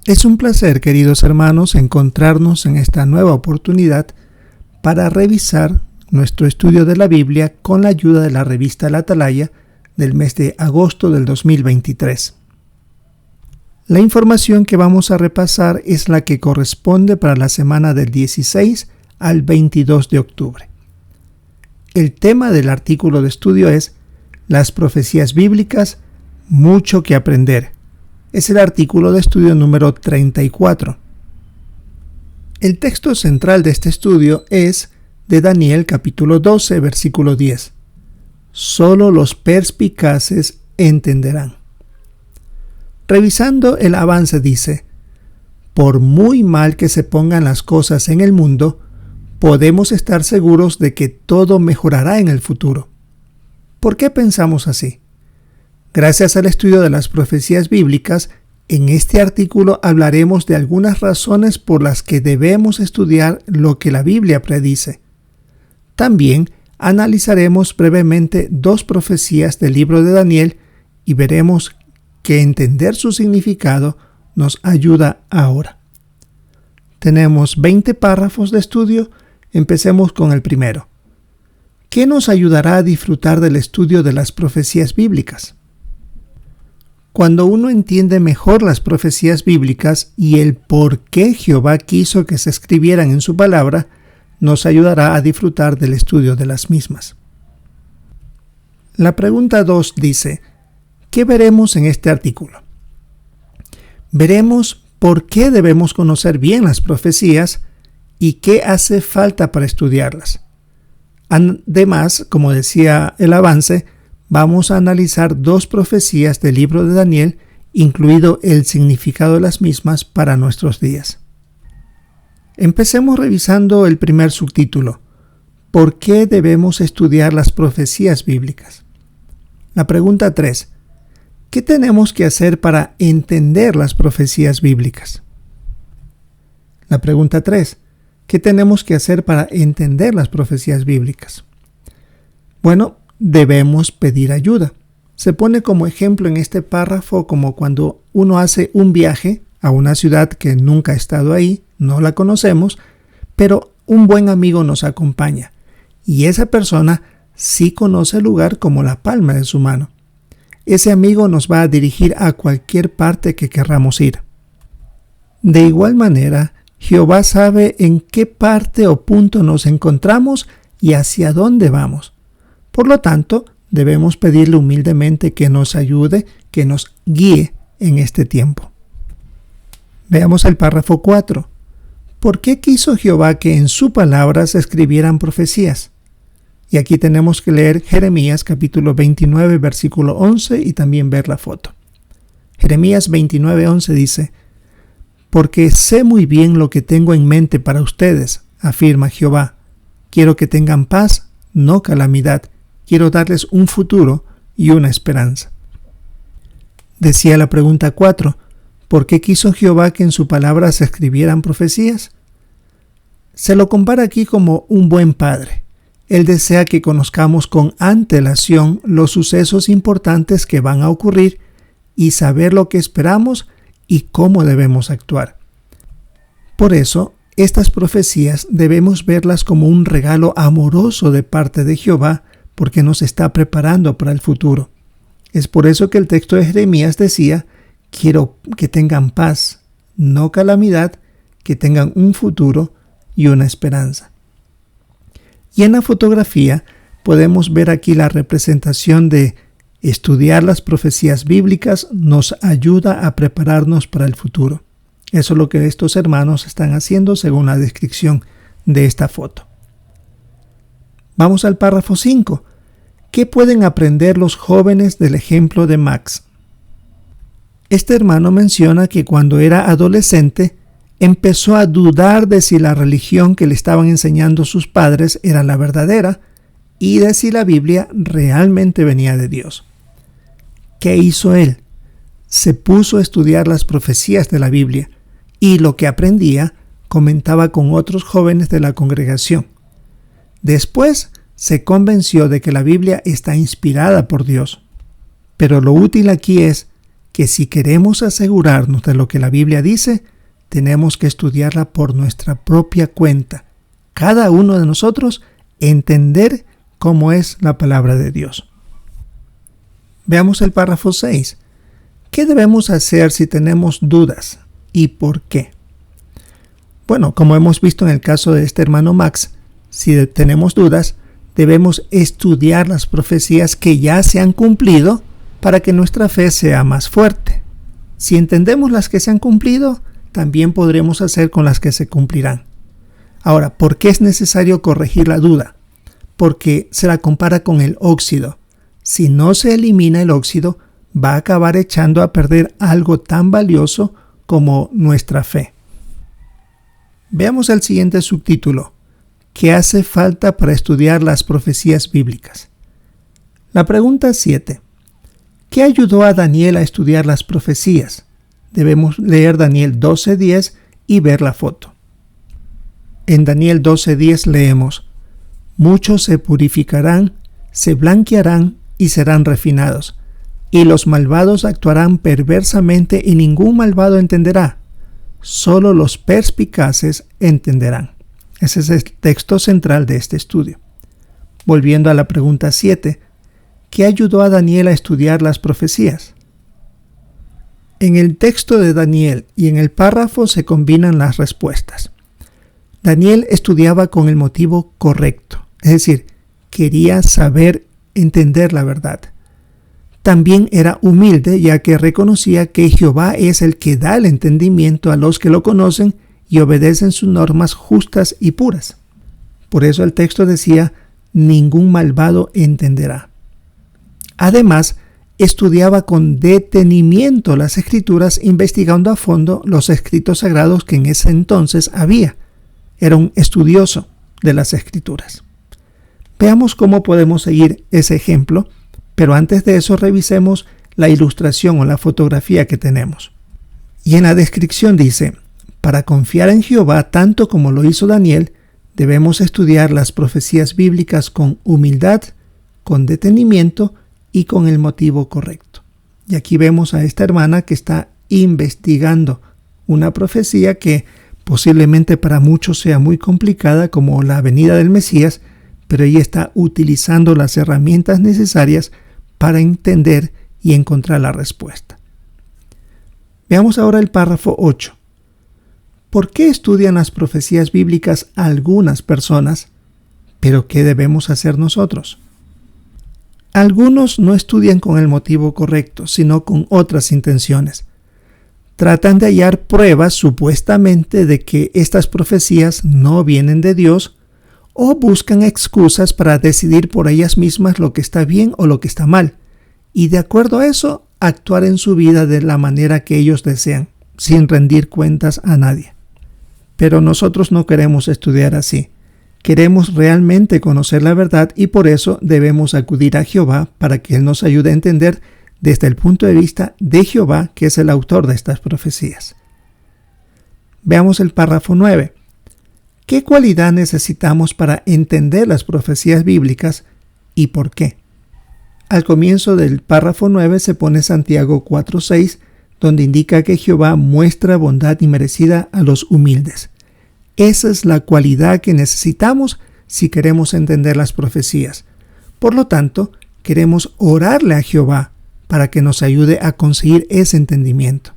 Es un placer, queridos hermanos, encontrarnos en esta nueva oportunidad para revisar nuestro estudio de la Biblia con la ayuda de la revista La Atalaya del mes de agosto del 2023. La información que vamos a repasar es la que corresponde para la semana del 16 al 22 de octubre. El tema del artículo de estudio es Las profecías bíblicas, mucho que aprender. Es el artículo de estudio número 34. El texto central de este estudio es de Daniel capítulo 12, versículo 10. Solo los perspicaces entenderán. Revisando el avance dice, por muy mal que se pongan las cosas en el mundo, podemos estar seguros de que todo mejorará en el futuro. ¿Por qué pensamos así? Gracias al estudio de las profecías bíblicas, en este artículo hablaremos de algunas razones por las que debemos estudiar lo que la Biblia predice. También analizaremos brevemente dos profecías del libro de Daniel y veremos que entender su significado nos ayuda ahora. Tenemos 20 párrafos de estudio. Empecemos con el primero. ¿Qué nos ayudará a disfrutar del estudio de las profecías bíblicas? Cuando uno entiende mejor las profecías bíblicas y el por qué Jehová quiso que se escribieran en su palabra, nos ayudará a disfrutar del estudio de las mismas. La pregunta 2 dice, ¿qué veremos en este artículo? Veremos por qué debemos conocer bien las profecías y qué hace falta para estudiarlas. Además, como decía el avance, vamos a analizar dos profecías del libro de Daniel, incluido el significado de las mismas para nuestros días. Empecemos revisando el primer subtítulo. ¿Por qué debemos estudiar las profecías bíblicas? La pregunta 3. ¿Qué tenemos que hacer para entender las profecías bíblicas? La pregunta 3. ¿Qué tenemos que hacer para entender las profecías bíblicas? Bueno, debemos pedir ayuda. Se pone como ejemplo en este párrafo como cuando uno hace un viaje a una ciudad que nunca ha estado ahí, no la conocemos, pero un buen amigo nos acompaña y esa persona sí conoce el lugar como la palma de su mano. Ese amigo nos va a dirigir a cualquier parte que querramos ir. De igual manera, Jehová sabe en qué parte o punto nos encontramos y hacia dónde vamos. Por lo tanto, debemos pedirle humildemente que nos ayude, que nos guíe en este tiempo. Veamos el párrafo 4. ¿Por qué quiso Jehová que en su palabra se escribieran profecías? Y aquí tenemos que leer Jeremías capítulo 29, versículo 11 y también ver la foto. Jeremías 29, 11 dice, porque sé muy bien lo que tengo en mente para ustedes, afirma Jehová. Quiero que tengan paz, no calamidad. Quiero darles un futuro y una esperanza. Decía la pregunta 4, ¿por qué quiso Jehová que en su palabra se escribieran profecías? Se lo compara aquí como un buen padre. Él desea que conozcamos con antelación los sucesos importantes que van a ocurrir y saber lo que esperamos y cómo debemos actuar. Por eso, estas profecías debemos verlas como un regalo amoroso de parte de Jehová, porque nos está preparando para el futuro. Es por eso que el texto de Jeremías decía, quiero que tengan paz, no calamidad, que tengan un futuro y una esperanza. Y en la fotografía podemos ver aquí la representación de estudiar las profecías bíblicas nos ayuda a prepararnos para el futuro. Eso es lo que estos hermanos están haciendo según la descripción de esta foto. Vamos al párrafo 5. ¿Qué pueden aprender los jóvenes del ejemplo de Max? Este hermano menciona que cuando era adolescente empezó a dudar de si la religión que le estaban enseñando sus padres era la verdadera y de si la Biblia realmente venía de Dios. ¿Qué hizo él? Se puso a estudiar las profecías de la Biblia y lo que aprendía comentaba con otros jóvenes de la congregación. Después se convenció de que la Biblia está inspirada por Dios. Pero lo útil aquí es que si queremos asegurarnos de lo que la Biblia dice, tenemos que estudiarla por nuestra propia cuenta. Cada uno de nosotros entender cómo es la palabra de Dios. Veamos el párrafo 6. ¿Qué debemos hacer si tenemos dudas y por qué? Bueno, como hemos visto en el caso de este hermano Max, si tenemos dudas, debemos estudiar las profecías que ya se han cumplido para que nuestra fe sea más fuerte. Si entendemos las que se han cumplido, también podremos hacer con las que se cumplirán. Ahora, ¿por qué es necesario corregir la duda? Porque se la compara con el óxido. Si no se elimina el óxido, va a acabar echando a perder algo tan valioso como nuestra fe. Veamos el siguiente subtítulo. ¿Qué hace falta para estudiar las profecías bíblicas? La pregunta 7. ¿Qué ayudó a Daniel a estudiar las profecías? Debemos leer Daniel 12:10 y ver la foto. En Daniel 12:10 leemos: muchos se purificarán, se blanquearán y serán refinados, y los malvados actuarán perversamente y ningún malvado entenderá. Solo los perspicaces entenderán. Ese es el texto central de este estudio. Volviendo a la pregunta 7, ¿qué ayudó a Daniel a estudiar las profecías? En el texto de Daniel y en el párrafo se combinan las respuestas. Daniel estudiaba con el motivo correcto, es decir, quería saber, entender la verdad. También era humilde, ya que reconocía que Jehová es el que da el entendimiento a los que lo conocen y obedecen sus normas justas y puras. Por eso el texto decía: ningún malvado entenderá. Además, estudiaba con detenimiento las Escrituras, investigando a fondo los escritos sagrados que en ese entonces había. Era un estudioso de las Escrituras. Veamos cómo podemos seguir ese ejemplo, pero antes de eso revisemos la ilustración o la fotografía que tenemos. Y en la descripción dice: para confiar en Jehová tanto como lo hizo Daniel, debemos estudiar las profecías bíblicas con humildad, con detenimiento y con el motivo correcto. Y aquí vemos a esta hermana que está investigando una profecía que posiblemente para muchos sea muy complicada, como la venida del Mesías, pero ella está utilizando las herramientas necesarias para entender y encontrar la respuesta. Veamos ahora el párrafo 8. ¿Por qué estudian las profecías bíblicas algunas personas, pero qué debemos hacer nosotros? Algunos no estudian con el motivo correcto, sino con otras intenciones. Tratan de hallar pruebas supuestamente de que estas profecías no vienen de Dios, o buscan excusas para decidir por ellas mismas lo que está bien o lo que está mal, y de acuerdo a eso, actuar en su vida de la manera que ellos desean, sin rendir cuentas a nadie. Pero nosotros no queremos estudiar así. Queremos realmente conocer la verdad y por eso debemos acudir a Jehová para que Él nos ayude a entender desde el punto de vista de Jehová, que es el autor de estas profecías. Veamos el párrafo 9. ¿Qué cualidad necesitamos para entender las profecías bíblicas y por qué? Al comienzo del párrafo 9 se pone Santiago 4:6, donde indica que Jehová muestra bondad inmerecida a los humildes. Esa es la cualidad que necesitamos si queremos entender las profecías. Por lo tanto, queremos orarle a Jehová para que nos ayude a conseguir ese entendimiento.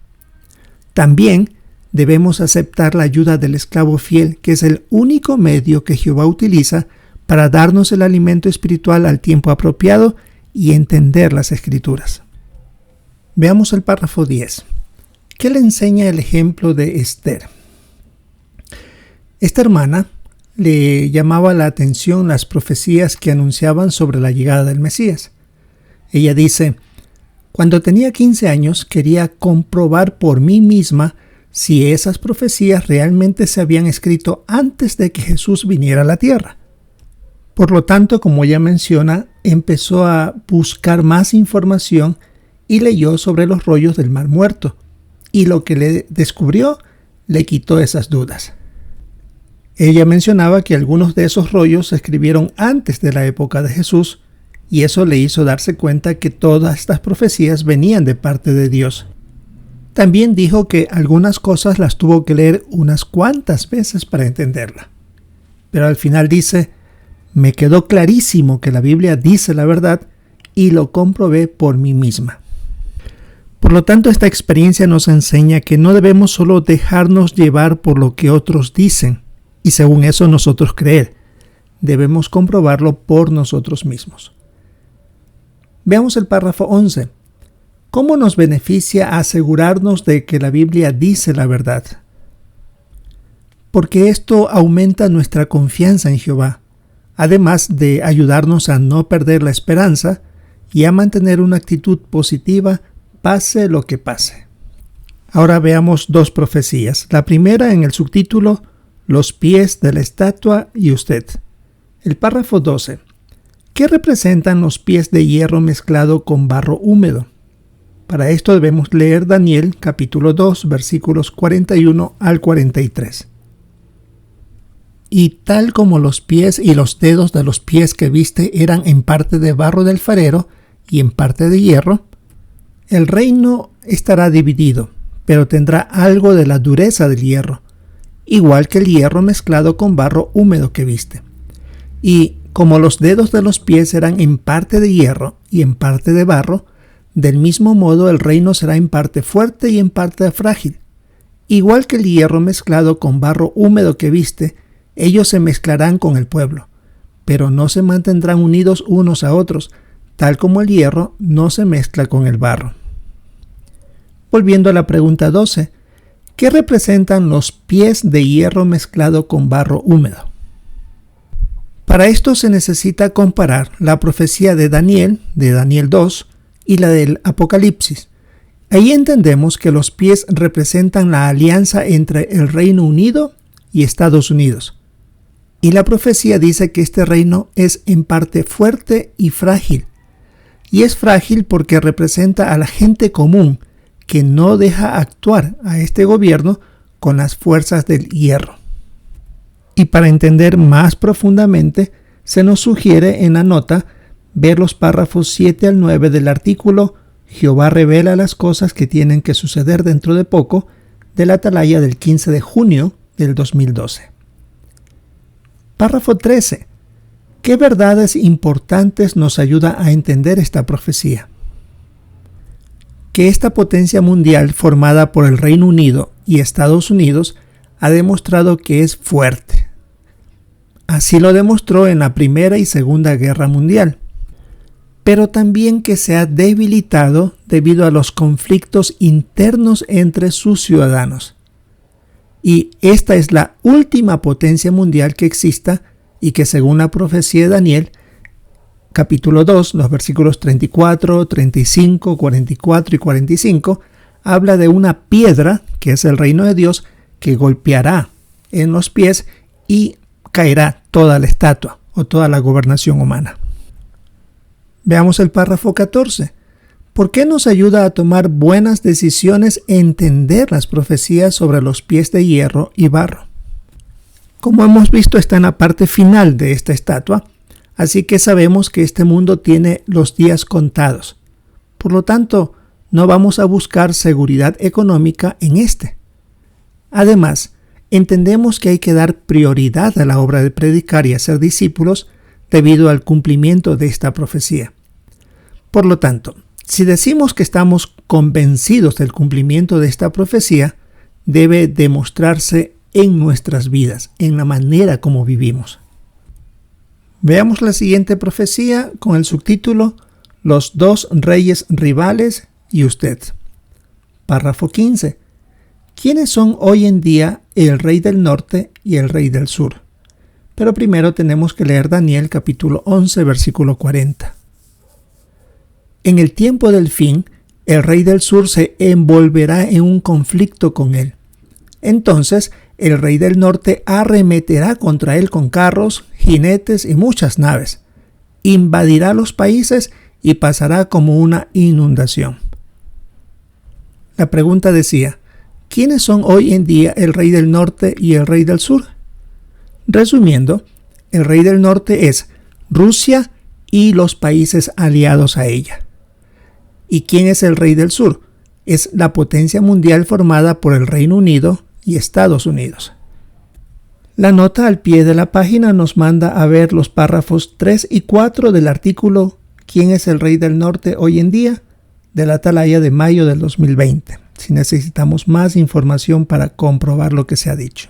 También debemos aceptar la ayuda del esclavo fiel, que es el único medio que Jehová utiliza para darnos el alimento espiritual al tiempo apropiado y entender las Escrituras. Veamos el párrafo 10. ¿Qué le enseña el ejemplo de Esther? Esta hermana le llamaba la atención las profecías que anunciaban sobre la llegada del Mesías. Ella dice: cuando tenía 15 años quería comprobar por mí misma si esas profecías realmente se habían escrito antes de que Jesús viniera a la tierra. Por lo tanto, como ella menciona, empezó a buscar más información y leyó sobre los rollos del Mar Muerto, y lo que le descubrió le quitó esas dudas. Ella mencionaba que algunos de esos rollos se escribieron antes de la época de Jesús, y eso le hizo darse cuenta que todas estas profecías venían de parte de Dios. También dijo que algunas cosas las tuvo que leer unas cuantas veces para entenderla. Pero al final dice, me quedó clarísimo que la Biblia dice la verdad y lo comprobé por mí misma. Por lo tanto, esta experiencia nos enseña que no debemos solo dejarnos llevar por lo que otros dicen y según eso nosotros creer. Debemos comprobarlo por nosotros mismos. Veamos el párrafo 11. ¿Cómo nos beneficia asegurarnos de que la Biblia dice la verdad? Porque esto aumenta nuestra confianza en Jehová, además de ayudarnos a no perder la esperanza y a mantener una actitud positiva pase lo que pase. Ahora veamos dos profecías. La primera en el subtítulo, Los pies de la estatua y usted. El párrafo 12. ¿Qué representan los pies de hierro mezclado con barro húmedo? Para esto debemos leer Daniel capítulo 2 versículos 41 al 43. Y tal como los pies y los dedos de los pies que viste eran en parte de barro del alfarero y en parte de hierro, el reino estará dividido, pero tendrá algo de la dureza del hierro, igual que el hierro mezclado con barro húmedo que viste. Y como los dedos de los pies eran en parte de hierro y en parte de barro, del mismo modo el reino será en parte fuerte y en parte frágil. Igual que el hierro mezclado con barro húmedo que viste, ellos se mezclarán con el pueblo, pero no se mantendrán unidos unos a otros, tal como el hierro no se mezcla con el barro. Volviendo a la pregunta 12, ¿qué representan los pies de hierro mezclado con barro húmedo? Para esto se necesita comparar la profecía de Daniel 2, y la del Apocalipsis. Ahí entendemos que los pies representan la alianza entre el Reino Unido y Estados Unidos. Y la profecía dice que este reino es en parte fuerte y frágil. Y es frágil porque representa a la gente común que no deja actuar a este gobierno con las fuerzas del hierro. Y para entender más profundamente, se nos sugiere en la nota ver los párrafos 7 al 9 del artículo Jehová revela las cosas que tienen que suceder dentro de poco de la Atalaya del 15 de junio del 2012. Párrafo 13. ¿Qué verdades importantes nos ayuda a entender esta profecía? Que esta potencia mundial formada por el Reino Unido y Estados Unidos ha demostrado que es fuerte. Así lo demostró en la Primera y Segunda Guerra Mundial, pero también que se ha debilitado debido a los conflictos internos entre sus ciudadanos. Y esta es la última potencia mundial que exista y que según la profecía de Daniel, capítulo 2, los versículos 34, 35, 44 y 45, habla de una piedra, que es el reino de Dios, que golpeará en los pies y caerá toda la estatua o toda la gobernación humana. Veamos el párrafo 14. ¿Por qué nos ayuda a tomar buenas decisiones entender las profecías sobre los pies de hierro y barro? Como hemos visto, está en la parte final de esta estatua, así que sabemos que este mundo tiene los días contados. Por lo tanto, no vamos a buscar seguridad económica en este. Además, entendemos que hay que dar prioridad a la obra de predicar y hacer discípulos debido al cumplimiento de esta profecía. Por lo tanto, si decimos que estamos convencidos del cumplimiento de esta profecía, debe demostrarse en nuestras vidas, en la manera como vivimos. Veamos la siguiente profecía con el subtítulo Los dos reyes rivales y usted. Párrafo 15. ¿Quiénes son hoy en día el rey del norte y el rey del sur? Pero primero tenemos que leer Daniel capítulo 11 versículo 40. En el tiempo del fin, el rey del sur se envolverá en un conflicto con él. Entonces, el rey del norte arremeterá contra él con carros, jinetes y muchas naves. Invadirá los países y pasará como una inundación. La pregunta decía, ¿quiénes son hoy en día el rey del norte y el rey del sur? Resumiendo, el rey del norte es Rusia y los países aliados a ella. ¿Y quién es el rey del sur? es la potencia mundial formada por el Reino Unido y Estados Unidos. La nota al pie de la página nos manda a ver los párrafos 3 y 4 del artículo ¿Quién es el rey del norte hoy en día?, de la Atalaya de mayo del 2020, si necesitamos más información para comprobar lo que se ha dicho.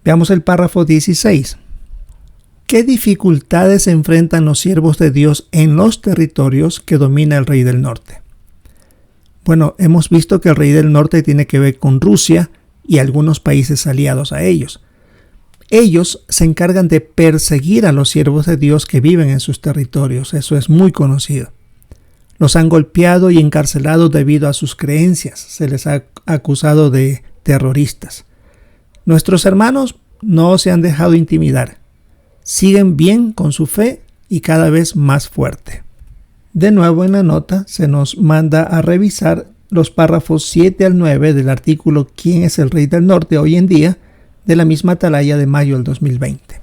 Veamos el párrafo 16. ¿Qué dificultades enfrentan los siervos de Dios en los territorios que domina el rey del norte? Bueno, hemos visto que el rey del norte tiene que ver con Rusia y algunos países aliados a ellos. Ellos se encargan de perseguir a los siervos de Dios que viven en sus territorios. Eso es muy conocido. Los han golpeado y encarcelado debido a sus creencias. Se les ha acusado de terroristas. Nuestros hermanos no se han dejado intimidar. Siguen bien con su fe y cada vez más fuerte. De nuevo en la nota se nos manda a revisar los párrafos 7 al 9 del artículo ¿Quién es el rey del norte hoy en día?, de la misma Atalaya de mayo del 2020.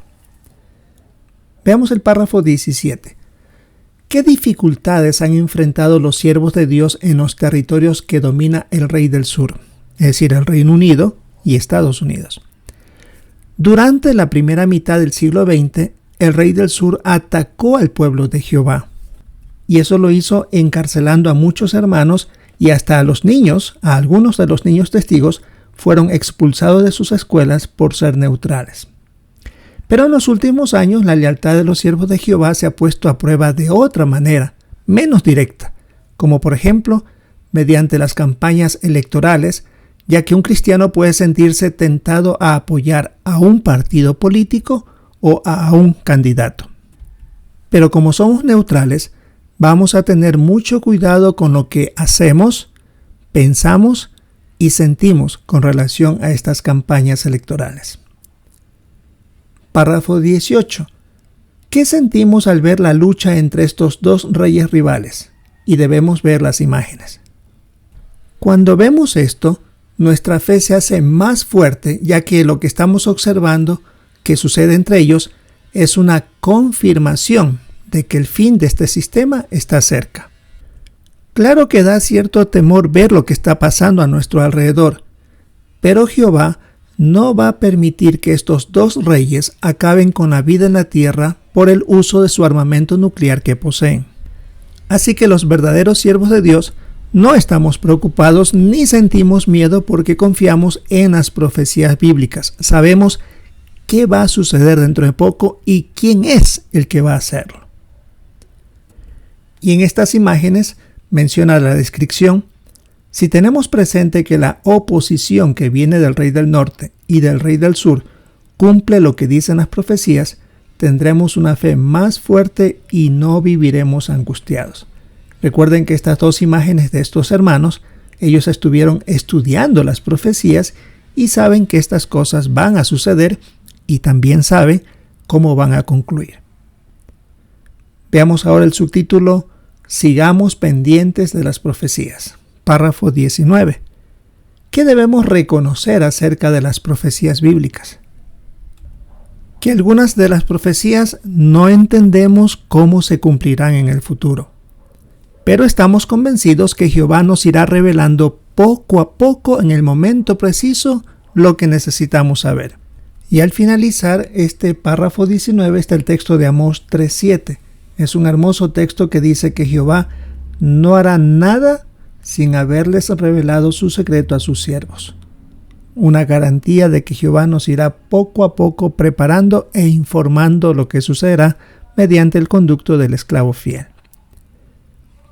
Veamos el párrafo 17. ¿Qué dificultades han enfrentado los siervos de Dios en los territorios que domina el rey del sur, es decir, el Reino Unido y Estados Unidos? Durante la primera mitad del siglo XX, el rey del sur atacó al pueblo de Jehová, y eso lo hizo encarcelando a muchos hermanos y hasta a los niños, a algunos de los niños testigos, fueron expulsados de sus escuelas por ser neutrales. Pero en los últimos años la lealtad de los siervos de Jehová se ha puesto a prueba de otra manera, menos directa, como por ejemplo mediante las campañas electorales, ya que un cristiano puede sentirse tentado a apoyar a un partido político o a un candidato. Pero como somos neutrales, vamos a tener mucho cuidado con lo que hacemos, pensamos y sentimos con relación a estas campañas electorales. Párrafo 18. ¿Qué sentimos al ver la lucha entre estos dos reyes rivales? Y debemos ver las imágenes. Cuando vemos esto, nuestra fe se hace más fuerte, ya que lo que estamos observando que sucede entre ellos es una confirmación de que el fin de este sistema está cerca. Claro que da cierto temor ver lo que está pasando a nuestro alrededor, pero Jehová no va a permitir que estos dos reyes acaben con la vida en la tierra por el uso de su armamento nuclear que poseen. Así que los verdaderos siervos de Dios no estamos preocupados ni sentimos miedo porque confiamos en las profecías bíblicas. Sabemos qué va a suceder dentro de poco y quién es el que va a hacerlo. Y en estas imágenes menciona la descripción. Si tenemos presente que la oposición que viene del rey del norte y del rey del sur cumple lo que dicen las profecías, tendremos una fe más fuerte y no viviremos angustiados. Recuerden que estas dos imágenes de estos hermanos, ellos estuvieron estudiando las profecías y saben que estas cosas van a suceder y también saben cómo van a concluir. Veamos ahora el subtítulo Sigamos pendientes de las profecías. Párrafo 19. ¿Qué debemos reconocer acerca de las profecías bíblicas? Que algunas de las profecías no entendemos cómo se cumplirán en el futuro, pero estamos convencidos que Jehová nos irá revelando poco a poco en el momento preciso lo que necesitamos saber. Y al finalizar este párrafo 19 está el texto de Amós 3:7. Es un hermoso texto que dice que Jehová no hará nada sin haberles revelado su secreto a sus siervos. Una garantía de que Jehová nos irá poco a poco preparando e informando lo que sucederá mediante el conducto del esclavo fiel.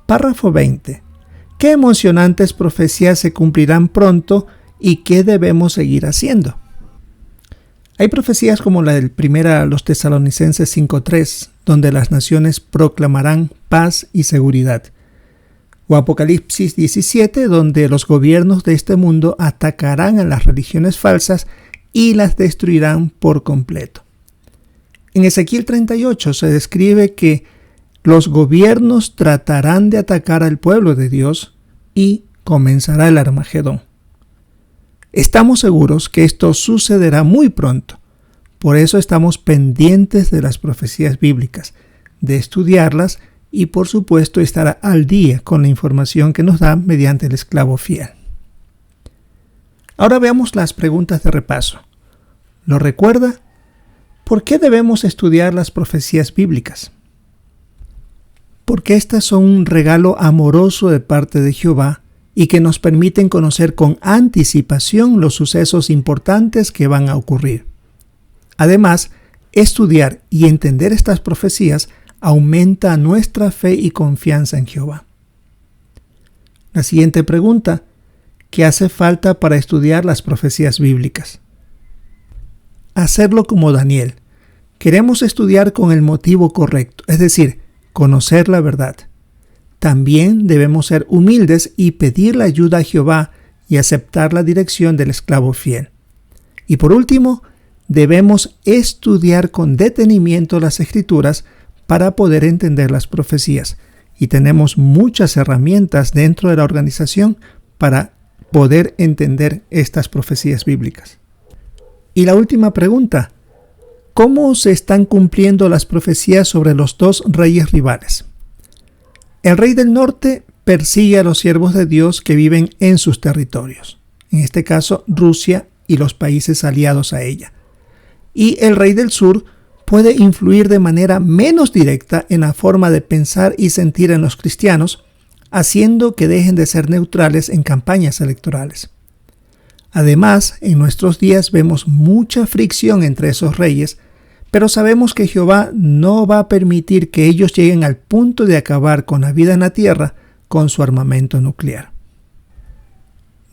Párrafo 20. ¿Qué emocionantes profecías se cumplirán pronto y qué debemos seguir haciendo? Hay profecías como la del 1 Tesalonicenses 5:3, donde las naciones proclamarán paz y seguridad. O Apocalipsis 17, donde los gobiernos de este mundo atacarán a las religiones falsas y las destruirán por completo. En Ezequiel 38 se describe que los gobiernos tratarán de atacar al pueblo de Dios y comenzará el Armagedón. Estamos seguros que esto sucederá muy pronto. Por eso estamos pendientes de las profecías bíblicas, de estudiarlas y por supuesto estar al día con la información que nos da mediante el esclavo fiel. Ahora veamos las preguntas de repaso. ¿Lo recuerda? ¿Por qué debemos estudiar las profecías bíblicas? Porque estas son un regalo amoroso de parte de Jehová y que nos permiten conocer con anticipación los sucesos importantes que van a ocurrir. Además, estudiar y entender estas profecías aumenta nuestra fe y confianza en Jehová. La siguiente pregunta: ¿qué hace falta para estudiar las profecías bíblicas? Hacerlo como Daniel. Queremos estudiar con el motivo correcto, es decir, conocer la verdad. También debemos ser humildes y pedir la ayuda a Jehová y aceptar la dirección del esclavo fiel. Y por último, debemos estudiar con detenimiento las Escrituras para poder entender las profecías. Y tenemos muchas herramientas dentro de la organización para poder entender estas profecías bíblicas. Y la última pregunta: ¿cómo se están cumpliendo las profecías sobre los dos reyes rivales? El rey del norte persigue a los siervos de Dios que viven en sus territorios, en este caso Rusia y los países aliados a ella. Y el rey del sur puede influir de manera menos directa en la forma de pensar y sentir en los cristianos, haciendo que dejen de ser neutrales en campañas electorales. Además, en nuestros días vemos mucha fricción entre esos reyes, pero sabemos que Jehová no va a permitir que ellos lleguen al punto de acabar con la vida en la tierra con su armamento nuclear.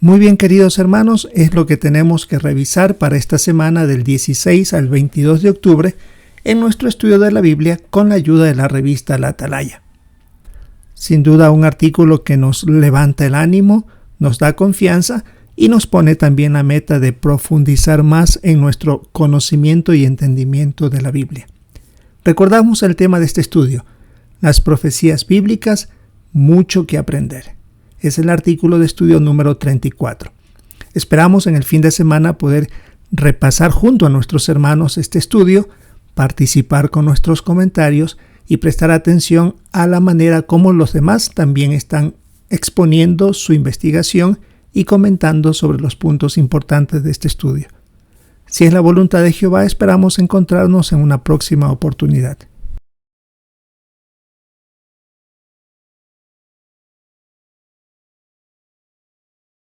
Muy bien, queridos hermanos, es lo que tenemos que revisar para esta semana del 16 al 22 de octubre en nuestro estudio de la Biblia con la ayuda de la revista La Atalaya. Sin duda, un artículo que nos levanta el ánimo, nos da confianza y nos pone también la meta de profundizar más en nuestro conocimiento y entendimiento de la Biblia. Recordamos el tema de este estudio: las profecías bíblicas, mucho que aprender. Es el artículo de estudio número 34. Esperamos en el fin de semana poder repasar junto a nuestros hermanos este estudio, participar con nuestros comentarios y prestar atención a la manera como los demás también están exponiendo su investigación y comentando sobre los puntos importantes de este estudio. Si es la voluntad de Jehová, esperamos encontrarnos en una próxima oportunidad.